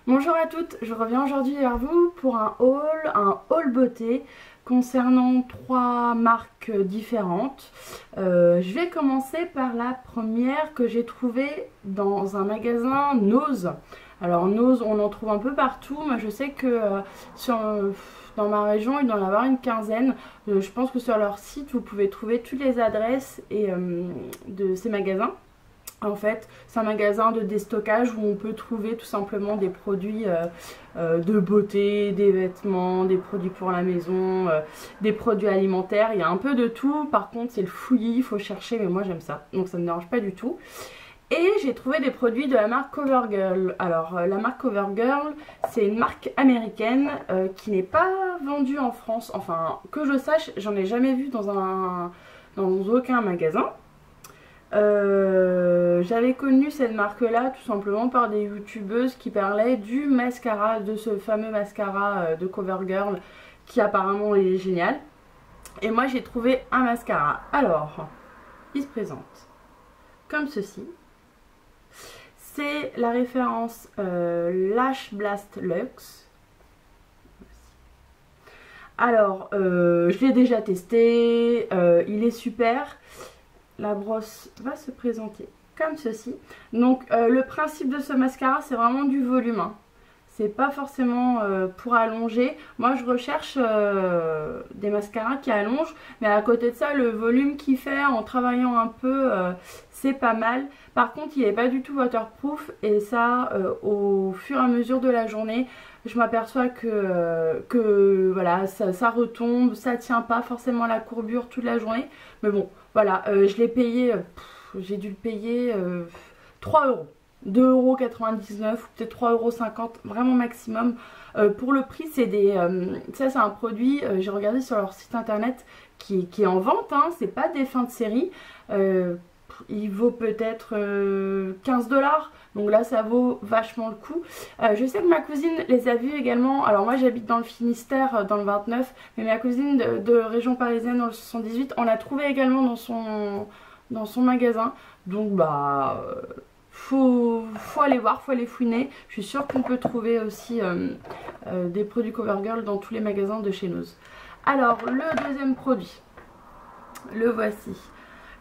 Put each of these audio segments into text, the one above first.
Bonjour à toutes, je reviens aujourd'hui vers vous pour un haul beauté concernant 3 marques différentes. Je vais commencer par la première que j'ai trouvée dans un magasin Nose. Alors Nose, on en trouve un peu partout, mais je sais que dans ma région, il doit y en avoir une quinzaine. Je pense que sur leur site, vous pouvez trouver toutes les adresses de ces magasins. En fait, c'est un magasin de déstockage où on peut trouver tout simplement des produits de beauté, des vêtements, des produits pour la maison, des produits alimentaires. Il y a un peu de tout. Par contre, c'est le fouillis, il faut chercher, mais moi j'aime ça. Donc ça ne me dérange pas du tout. Et j'ai trouvé des produits de la marque CoverGirl. Alors la marque CoverGirl, c'est une marque américaine qui n'est pas vendue en France. Enfin, que je sache, j'en ai jamais vu dans aucun magasin. J'avais connu cette marque là tout simplement par des youtubeuses qui parlaient du mascara, de ce fameux mascara de CoverGirl qui apparemment est génial. Et moi j'ai trouvé un mascara. Alors, il se présente comme ceci. C'est la référence Lash Blast Luxe. Alors, je l'ai déjà testé, il est super. La brosse va se présenter comme ceci. Donc le principe de ce mascara, c'est vraiment du volume, hein. C'est pas forcément pour allonger. Moi je recherche des mascaras qui allongent, mais à côté de ça, le volume qu'il fait en travaillant un peu, c'est pas mal. Par contre, il n'est pas du tout waterproof, et ça, au fur et à mesure de la journée, je m'aperçois que voilà, ça retombe, ça tient pas forcément la courbure toute la journée. Mais bon, voilà, je l'ai payé, j'ai dû le payer 3 euros. 2,99 € ou peut-être 3,50 €, vraiment maximum. Pour le prix, c'est ça c'est un produit, j'ai regardé sur leur site internet qui est en vente, hein, c'est pas des fins de série. Il vaut peut-être 15 $. Donc là ça vaut vachement le coup. Je sais que ma cousine les a vus également. Alors moi j'habite dans le Finistère, dans le 29, mais ma cousine de région parisienne dans le 78, on l'a trouvé également dans son magasin. Donc bah faut aller voir, faut aller fouiner. Je suis sûre qu'on peut trouver aussi des produits CoverGirl dans tous les magasins de chez Nose. Alors le deuxième produit, le voici.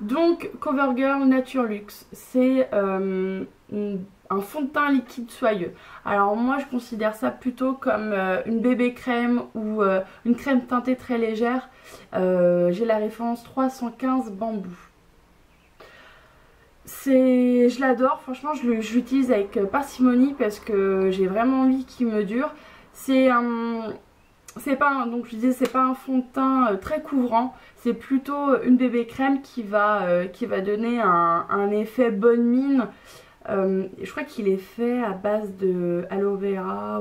Donc CoverGirl Nature Luxe, c'est un fond de teint liquide soyeux. Alors moi je considère ça plutôt comme une bébé crème ou une crème teintée très légère. J'ai la référence 315 bambou. Je l'adore, franchement je l'utilise avec parcimonie parce que j'ai vraiment envie qu'il me dure. Donc je disais, c'est pas un fond de teint très couvrant, c'est plutôt une bébé crème qui va donner un effet bonne mine. Je crois qu'il est fait à base de aloe vera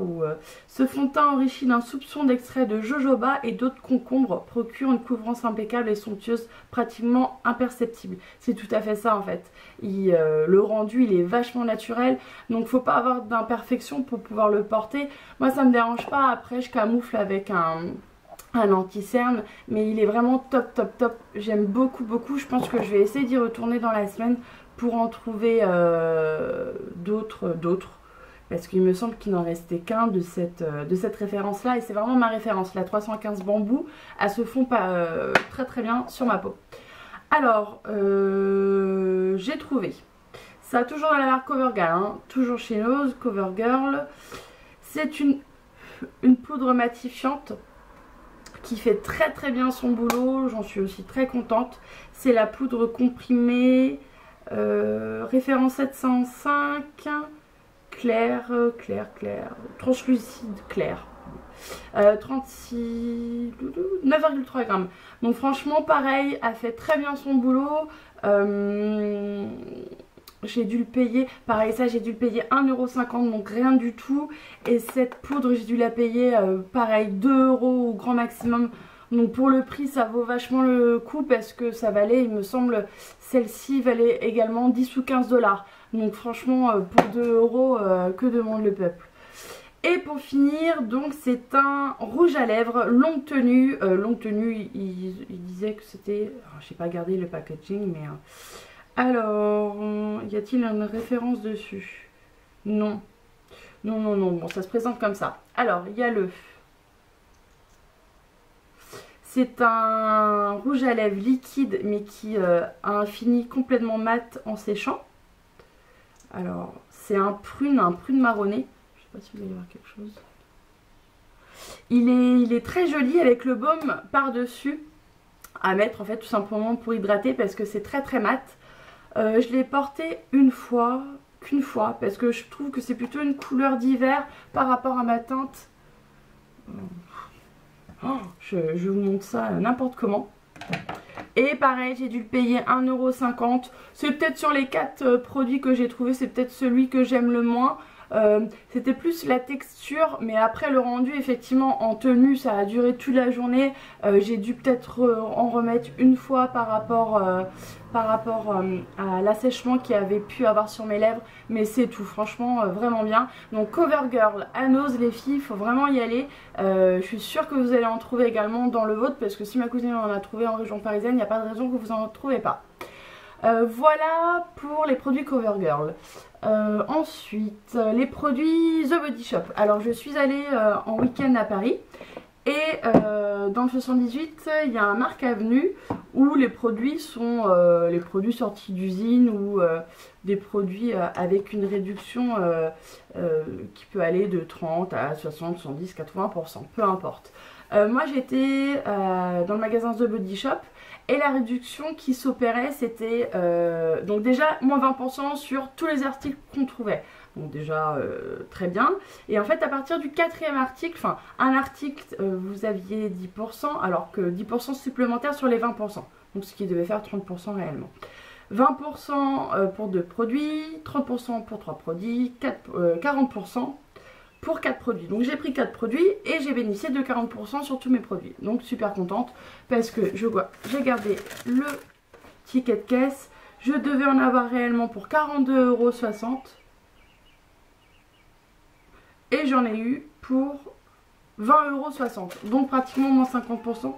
ce fond de teint enrichi d'un soupçon d'extrait de jojoba et d'autres concombres procure une couvrance impeccable et somptueuse, pratiquement imperceptible. C'est tout à fait ça en fait. Le rendu il est vachement naturel, donc faut pas avoir d'imperfection pour pouvoir le porter. Moi ça me dérange pas, après je camoufle avec un anti-cerne, mais il est vraiment top top top. J'aime beaucoup beaucoup, je pense que je vais essayer d'y retourner dans la semaine pour en trouver d'autres, parce qu'il me semble qu'il n'en restait qu'un de cette référence là, et c'est vraiment ma référence, la 315 bambou. Elle se fond pas très très bien sur ma peau. Alors j'ai trouvé ça toujours dans la marque CoverGirl, hein, toujours chez Nose. CoverGirl, c'est une poudre matifiante qui fait très très bien son boulot, j'en suis aussi très contente. C'est la poudre comprimée référence 705 clair, translucide clair, 9,3 grammes. Donc franchement pareil, elle fait très bien son boulot. J'ai dû le payer, pareil ça j'ai dû le payer 1,50 €, donc rien du tout. Et cette poudre j'ai dû la payer pareil 2 € au grand maximum. Donc pour le prix ça vaut vachement le coup, parce que ça valait, il me semble, celle-ci valait également 10 ou 15 $. Donc franchement pour 2 €, que demande le peuple. Et pour finir, donc c'est un rouge à lèvres longue tenue. Il disait que c'était, j'ai pas gardé le packaging, mais alors y a-t-il une référence dessus? Non. Non, non, non, bon, ça se présente comme ça. Alors, il y a le... C'est un rouge à lèvres liquide, mais qui a un fini complètement mat en séchant. Alors, c'est un prune marronné. Je sais pas si vous allez voir quelque chose. Il est très joli avec le baume par-dessus à mettre, en fait, tout simplement pour hydrater, parce que c'est très très mat. Je l'ai porté qu'une fois, parce que je trouve que c'est plutôt une couleur d'hiver par rapport à ma teinte. Oh, je vous montre ça n'importe comment. Et pareil, j'ai dû le payer 1,50 €. C'est peut-être sur les 4 produits que j'ai trouvé, c'est peut-être celui que j'aime le moins. C'était plus la texture, mais après le rendu, effectivement, en tenue, ça a duré toute la journée. J'ai dû peut-être en remettre une fois par rapport à l'assèchement qu'il y avait pu avoir sur mes lèvres, mais c'est tout, franchement, vraiment bien. Donc CoverGirl à Nose, les filles, il faut vraiment y aller. Je suis sûre que vous allez en trouver également dans le vôtre, parce que si ma cousine en a trouvé en région parisienne, il n'y a pas de raison que vous en trouvez pas. Voilà pour les produits CoverGirl. Ensuite, les produits The Body Shop. Alors, je suis allée en week-end à Paris. Et dans le 78, il y a un Marc Avenue où les produits sont les produits sortis d'usine ou des produits avec une réduction qui peut aller de 30 à 60, 70, 80%, peu importe. Moi, j'étais dans le magasin The Body Shop. Et la réduction qui s'opérait, c'était donc déjà moins 20% sur tous les articles qu'on trouvait. Donc déjà très bien. Et en fait à partir du 4e article, enfin un article vous aviez 10% alors que 10% supplémentaires sur les 20%. Donc ce qui devait faire 30% réellement. 20% pour 2 produits, 30% pour 3 produits, 40% pour 4 produits. Donc j'ai pris 4 produits et j'ai bénéficié de 40% sur tous mes produits. Donc super contente parce que j'ai gardé le ticket de caisse. Je devais en avoir réellement pour 42,60 € et j'en ai eu pour 20,60 €. Donc pratiquement moins 50%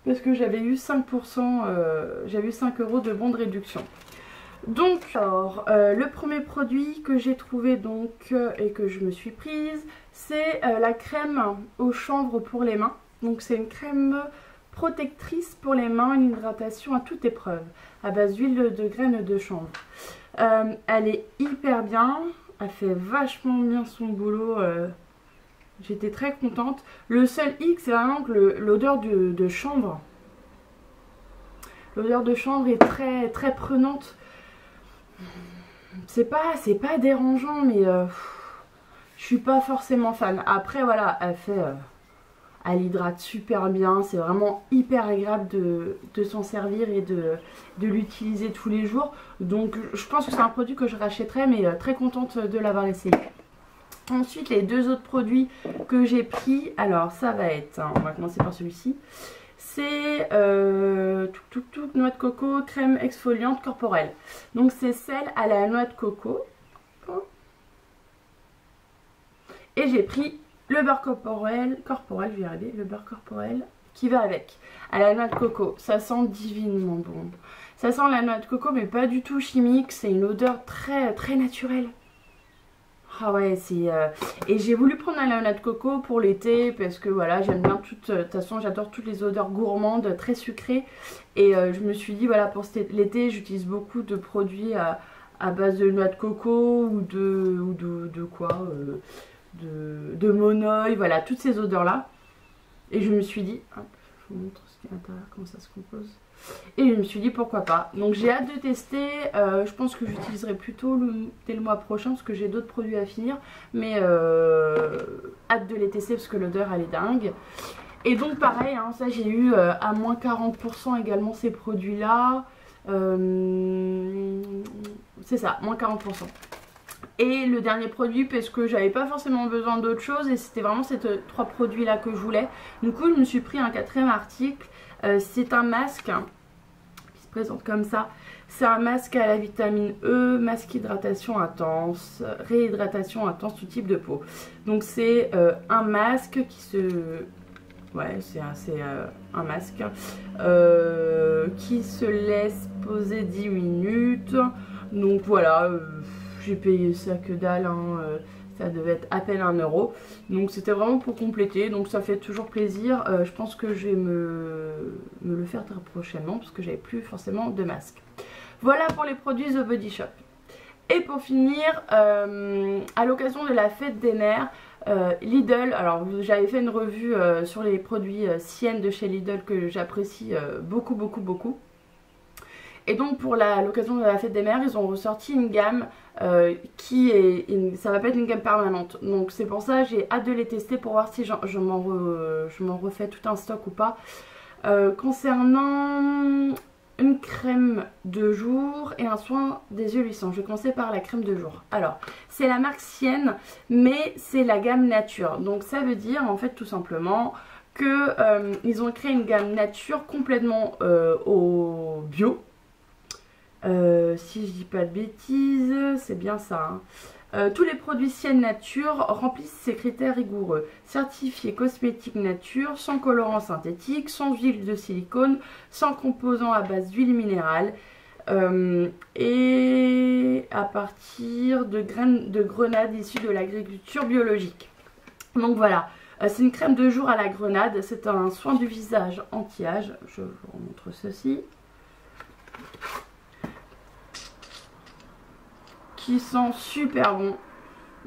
parce que j'avais eu 5%, j'avais eu 5 € de bon de réduction. Donc alors, le premier produit que j'ai trouvé donc et que je me suis prise, c'est la crème au chanvre pour les mains. Donc c'est une crème protectrice pour les mains, une hydratation à toute épreuve à base d'huile de graines de chanvre. Elle est hyper bien, elle fait vachement bien son boulot. J'étais très contente. Le seul hic, c'est vraiment que l'odeur de chanvre. L'odeur de chanvre est très très prenante. C'est pas dérangeant, mais je suis pas forcément fan. Après voilà, elle hydrate super bien, c'est vraiment hyper agréable de s'en servir et de l'utiliser tous les jours. Donc je pense que c'est un produit que je rachèterai, mais très contente de l'avoir essayé. Ensuite, les 2 autres produits que j'ai pris, alors ça va être, on va commencer par celui-ci. C'est noix de coco, crème exfoliante corporelle. Donc c'est celle à la noix de coco. Et j'ai pris le beurre corporel, je vais y arriver, le beurre corporel qui va avec. À la noix de coco, ça sent divinement bon. Ça sent la noix de coco mais pas du tout chimique, c'est une odeur très très naturelle. Ah ouais, c'est... Et j'ai voulu prendre la noix de coco pour l'été parce que voilà, j'aime bien toute... De toute façon, j'adore toutes les odeurs gourmandes, très sucrées. Et je me suis dit, voilà, pour l'été, j'utilise beaucoup de produits à base de noix de coco ou de quoi de monoï, voilà, toutes ces odeurs-là. Et je me suis dit... Hop, je vous montre ce qu'il y a à l'intérieur, comment ça se compose. Et je me suis dit pourquoi pas. Donc j'ai hâte de tester. Je pense que j'utiliserai plutôt dès le mois prochain parce que j'ai d'autres produits à finir. Mais hâte de les tester parce que l'odeur elle est dingue. Et donc pareil, hein, ça j'ai eu à moins 40% également ces produits là. C'est ça, moins 40%. Et le dernier produit parce que j'avais pas forcément besoin d'autre chose et c'était vraiment ces 3 produits là que je voulais. Du coup je me suis pris un 4e article. C'est un masque qui se présente comme ça. C'est un masque à la vitamine E, masque hydratation intense, réhydratation intense, tout type de peau. Donc c'est un masque qui se... Ouais, c'est un masque qui se laisse poser 10 minutes. Donc voilà, j'ai payé ça que dalle, hein. ça devait être à peine 1 euro. Donc c'était vraiment pour compléter, donc ça fait toujours plaisir. Je pense que je vais me le faire très prochainement parce que j'avais plus forcément de masque. Voilà pour les produits The Body Shop. Et pour finir, à l'occasion de la fête des mères, Lidl, alors j'avais fait une revue sur les produits Sienne de chez Lidl que j'apprécie beaucoup. Et donc pour l'occasion de la fête des mères, ils ont ressorti une gamme ça va pas être une gamme permanente. Donc c'est pour ça j'ai hâte de les tester pour voir si je m'en refais tout un stock ou pas. Concernant une crème de jour et un soin des yeux luisants. Je vais commencer par la crème de jour. Alors, c'est la marque Sienne, mais c'est la gamme nature. Donc ça veut dire en fait tout simplement que ils ont créé une gamme nature complètement au bio. Si je dis pas de bêtises, c'est bien ça. Hein. Tous les produits Sienne Nature remplissent ces critères rigoureux. Certifiés cosmétiques nature, sans colorant synthétique, sans huile de silicone, sans composants à base d'huile minérale et à partir de graines de grenade issues de l'agriculture biologique. Donc voilà, c'est une crème de jour à la grenade, c'est un soin du visage anti-âge. Je vous montre ceci. Qui sent super bon,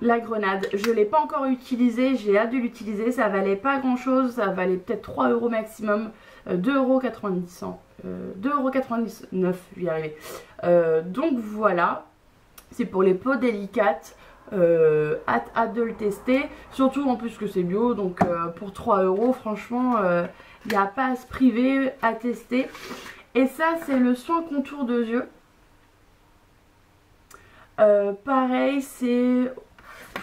la grenade. Je ne l'ai pas encore utilisé, j'ai hâte de l'utiliser. Ça valait pas grand chose, ça valait peut-être 3 euros maximum, 2,90 €. 2,99 €, je vais y arriver. Donc voilà, c'est pour les peaux délicates. Hâte de le tester, surtout en plus que c'est bio, donc pour 3 euros, franchement, il n'y a pas à se priver à tester. Et ça, c'est le soin contour de yeux. Pareil, je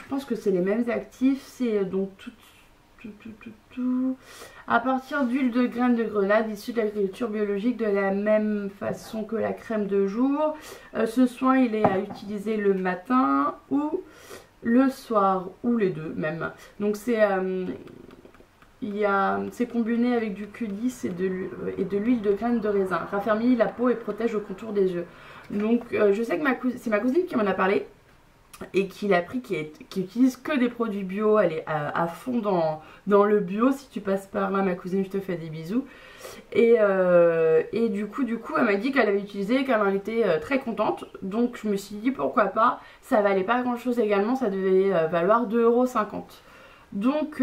pense que c'est les mêmes actifs, c'est donc tout à partir d'huile de graines de grenade issue de l'agriculture biologique, de la même façon que la crème de jour. Ce soin, il est à utiliser le matin ou le soir, ou les deux même. Donc c'est combiné avec du Q10 et de l'huile de graines de raisin. Raffermit la peau et protège le contour des yeux. Donc je sais que c'est ma cousine qui m'en a parlé et qui l'a pris, qui utilise que des produits bio. Elle est à fond dans le bio. Si tu passes par là, ma cousine, je te fais des bisous. Et du coup elle m'a dit qu'elle avait utilisé, qu'elle en était très contente. Donc je me suis dit pourquoi pas. Ça valait pas grand chose également, ça devait valoir 2,50 €. Donc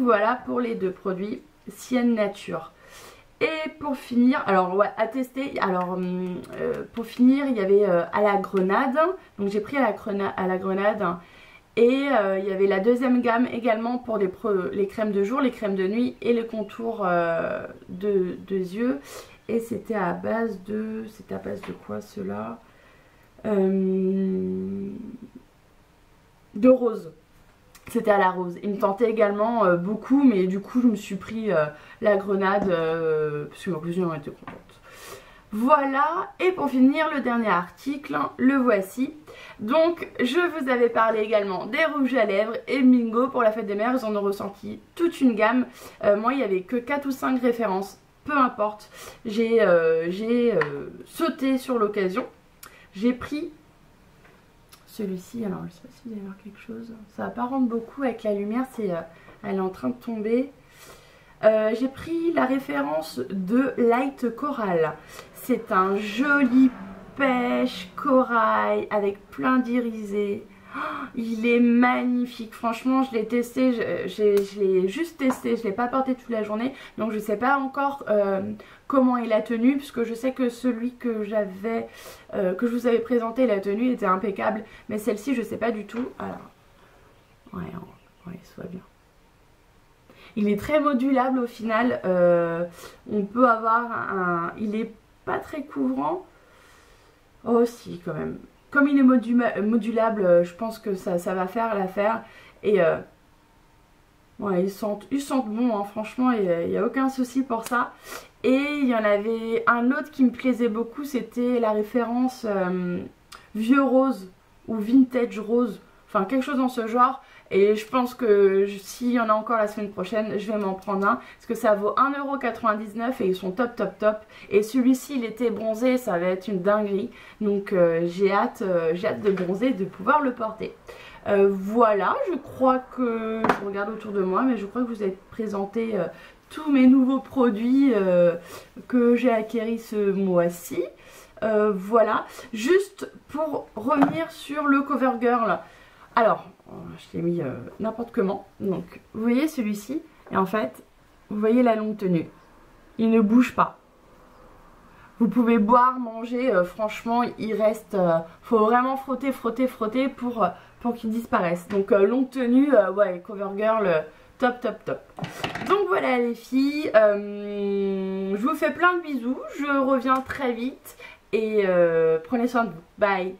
voilà pour les deux produits Sienne Nature. Et pour finir, alors ouais, à tester, alors pour finir il y avait à la grenade, donc j'ai pris à la grenade et il y avait la deuxième gamme également pour les crèmes de jour, les crèmes de nuit et les contours de yeux. Et c'était à base de quoi cela, de rose. C'était à la rose. Il me tentait également beaucoup, mais du coup je me suis pris la grenade parce que ma cousine en était contente. Voilà, et pour finir le dernier article, le voici. Donc je vous avais parlé également des rouges à lèvres et bingo pour la fête des mères, ils en ont ressenti toute une gamme. Moi il n'y avait que 4 ou 5 références, peu importe. J'ai sauté sur l'occasion. J'ai pris celui-ci, alors je sais pas si vous allez voir quelque chose, ça va pas rendre beaucoup avec la lumière, elle est en train de tomber. J'ai pris la référence de Light Coral. C'est un joli pêche corail avec plein d'irisés. Il est magnifique, franchement je l'ai testé, je l'ai juste testé, je ne l'ai pas porté toute la journée, donc je ne sais pas encore comment il a tenu, puisque je sais que celui que je vous avais présenté, la tenue était impeccable, mais celle-ci je ne sais pas du tout. Alors, ouais, il se voit bien. Il est très modulable au final, on peut avoir il est pas très couvrant, oh si quand même. Comme il est modulable, je pense que ça va faire l'affaire. Et ouais, ils sentent bon, hein, franchement, il n'y a aucun souci pour ça. Et il y en avait un autre qui me plaisait beaucoup, c'était la référence vieux rose ou vintage rose. Enfin, quelque chose dans ce genre. Et je pense que s'il y en a encore la semaine prochaine, je vais m'en prendre un. Parce que ça vaut 1,99 € et ils sont top. Et celui-ci, il était bronzé, ça va être une dinguerie. Donc j'ai hâte de bronzer et de pouvoir le porter. Voilà, je crois que, je regarde autour de moi, mais je crois que vous avez présenté tous mes nouveaux produits que j'ai acquéris ce mois-ci. Voilà, juste pour revenir sur le CoverGirl. Alors, je l'ai mis n'importe comment. Donc, vous voyez celui-ci, et en fait, vous voyez la longue tenue. Il ne bouge pas. Vous pouvez boire, manger, franchement, il reste... faut vraiment frotter, frotter, frotter pour qu'il disparaisse. Donc, longue tenue, ouais, CoverGirl, top, top, top. Donc, voilà les filles. Je vous fais plein de bisous. Je reviens très vite. Et prenez soin de vous. Bye.